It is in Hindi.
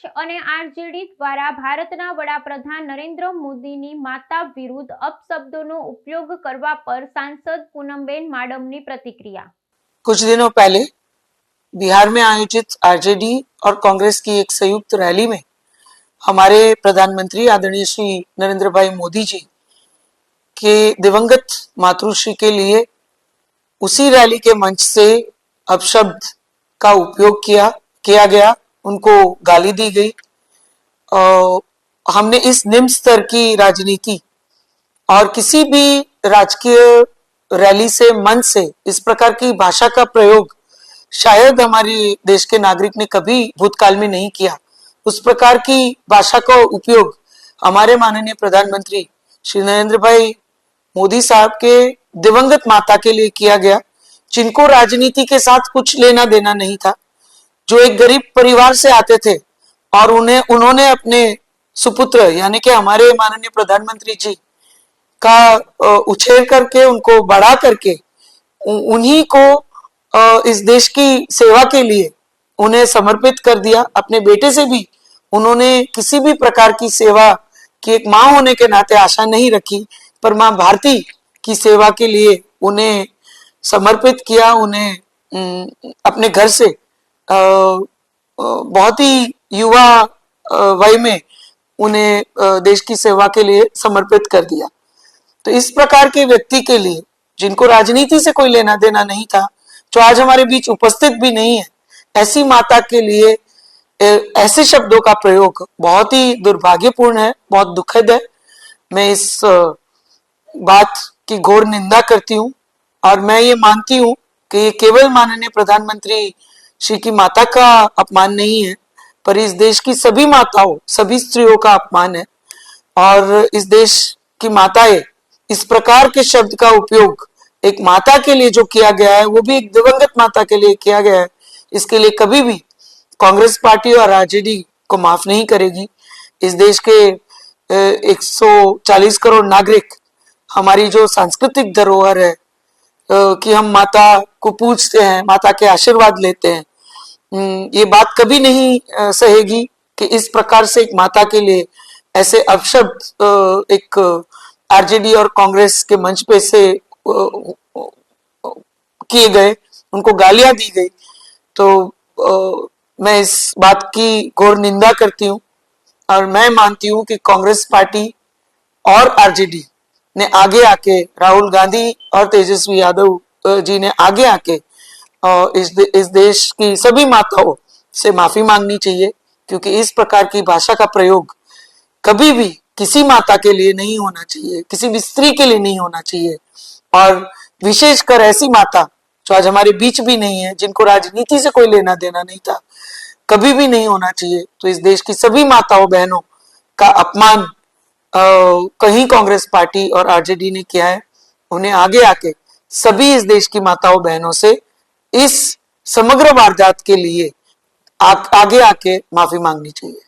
અને આરજેડી દ્વારા ભારતના વડાપ્રધાન નરેન્દ્ર મોદીની માતા વિરુદ્ધ અપશબ્દોનો ઉપયોગ કરવા પર सांसद पूनमबेन माडमની प्रतिक्रिया। कुछ दिनों पहले बिहार में आयोजित आरजेडी और कांग्रेस की एक संयुक्त रैली में हमारे प्रधानमंत्री आदरणीय श्री नरेंद्र भाई मोदी जी के दिवंगत मातृश्री के लिए उसी रैली के मंच से अपशब्द का उपयोग किया गया, उनको गाली दी गई। हमने इस निम्न स्तर की राजनीति और किसी भी राजकीय रैली से मंच से इस प्रकार की भाषा का प्रयोग शायद हमारे देश के नागरिक ने कभी भूतकाल में नहीं किया। उस प्रकार की भाषा का उपयोग हमारे माननीय प्रधानमंत्री श्री नरेंद्र भाई मोदी साहब के दिवंगत माता के लिए किया गया, जिनको राजनीति के साथ कुछ लेना देना नहीं था, जो एक गरीब परिवार से आते थे और उन्होंने अपने सुपुत्र यानी कि हमारे माननीय प्रधानमंत्री जी का उछेर करके उनको बड़ा करके उन्हीं को इस देश की सेवा के लिए उन्हें समर्पित कर दिया। अपने बेटे से भी उन्होंने किसी भी प्रकार की सेवा की एक मां होने के नाते आशा नहीं रखी, पर मां भारती की सेवा के लिए उन्हें समर्पित किया। उन्हें अपने घर से बहुत ही युवा वय में उन्हें देश की सेवा के लिए समर्पित कर दिया। तो इस प्रकार के व्यक्ति के लिए, जिनको राजनीति से कोई लेना देना नहीं था, जो आज हमारे बीच उपस्थित भी नहीं है, ऐसी माता के लिए ऐसे शब्दों का प्रयोग बहुत ही दुर्भाग्यपूर्ण है, बहुत दुखद है। मैं इस बात की घोर निंदा करती हूँ और मैं ये मानती हूँ कि ये केवल माननीय प्रधानमंत्री श्री की माता का अपमान नहीं है, पर इस देश की सभी माताओं, सभी स्त्रियों का अपमान है। और इस देश की माताएं इस प्रकार के शब्द का उपयोग एक माता के लिए जो किया गया है, वो भी एक दिवंगत माता के लिए किया गया है, इसके लिए कभी भी कांग्रेस पार्टी और आरजेडी को माफ नहीं करेगी। इस देश के 140 करोड़ नागरिक हमारी जो सांस्कृतिक धरोहर है कि हम माता को पूजते हैं, माता के आशीर्वाद लेते हैं, ये बात कभी नहीं सहेगी कि इस प्रकार से एक माता के लिए ऐसे अपशब्द एक आरजेडी और कांग्रेस के मंच पे से किए गए, उनको गालियां दी गई। तो मैं इस बात की घोर निंदा करती हूँ और मैं मानती हूँ कि कांग्रेस पार्टी और आरजेडी ने आगे आके, राहुल गांधी और तेजस्वी यादव जी ने आगे आके इस देश की सभी माताओं से माफी मांगनी चाहिए, क्योंकि इस प्रकार की भाषा का प्रयोग कभी भी किसी माता के लिए नहीं होना चाहिए, किसी भी स्त्री के लिए नहीं होना चाहिए। और विशेषकर ऐसी माता जो आज हमारे बीच भी नहीं है, जिनको राजनीति से कोई लेना देना नहीं था, कभी भी नहीं होना चाहिए। तो इस देश की सभी माताओं बहनों का अपमान कहीं कांग्रेस पार्टी और आरजेडी ने किया है। उन्हें आगे आके सभी इस देश की माताओं बहनों से इस समग्र वारदात के लिए आगे आके माफी मांगनी चाहिए।